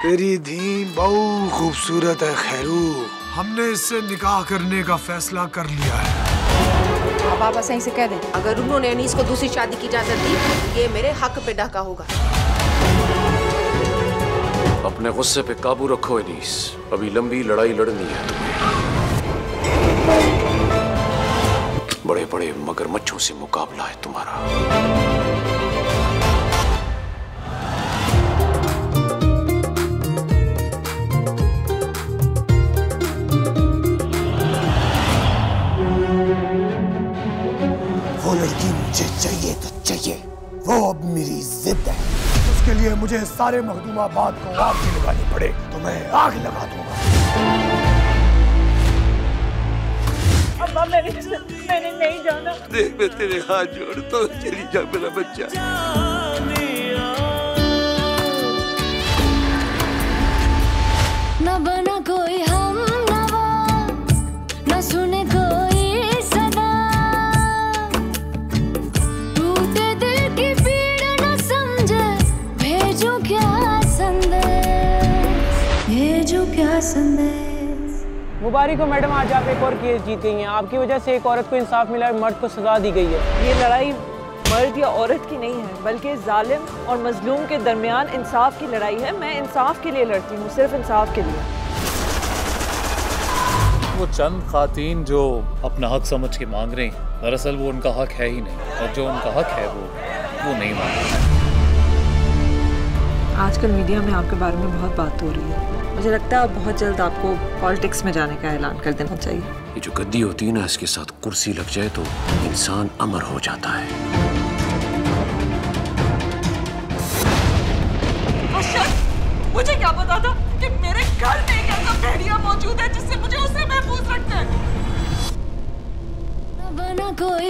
तेरी धी बहुत खूबसूरत है खैरू। हमने इससे निकाह करने का फैसला कर लिया है। आप पापा सही से कह दें, अगर उन्होंने अनीस को दूसरी शादी की इजाजत दी, ये मेरे हक पे डाका होगा। अपने गुस्से पे काबू रखो अनीस, अभी लंबी लड़ाई लड़नी है तुम्हें। बड़े बड़े मगरमच्छों से मुकाबला है तुम्हारा। वो लड़की मुझे चाहिए तो चाहिए, वो अब मेरी जिद है। उसके लिए मुझे सारे मखदूमाबाद को आग भी लगानी पड़े तो मैं आग लगा दूंगा। अम्मा मैंने नहीं जाना। देख मैं तेरे हाथ जोड़ता हूँ, चली जा मेरा बच्चा। न बना कोई हम नवा, न सुने कोई सदा, टूटे दिल की पीड़ न समझे, भेजो क्या संदेश, भेजो क्या संदेश। मुबारक हो मैडम, आज आप एक और केस जीत गई हैं। आपकी वजह से एक औरत को इंसाफ मिला है, मर्द को सजा दी गई है। ये लड़ाई मर्द या औरत की नहीं है, बल्कि जालिम और मजलूम के दरमियान इंसाफ की लड़ाई है। मैं इंसाफ के लिए लड़ती हूँ, सिर्फ इंसाफ के लिए। वो चंद खातीन जो अपना हक समझ के मांग रही हैं, दरअसल वो उनका हक है ही नहीं, और जो उनका हक है वो नहीं मांग रहे। आजकल मीडिया में आपके बारे में बहुत बात हो रही है। मुझे लगता है बहुत जल्द आपको पॉलिटिक्स में जाने का ऐलान कर देना चाहिए। ये जो गद्दी होती है ना, इसके साथ कुर्सी लग जाए तो इंसान अमर हो जाता है। मुझे क्या पता था कि मेरे घर में एक ऐसा भेड़िया मौजूद है जिससे मुझे उससे महफूज रखना है। न बना कोई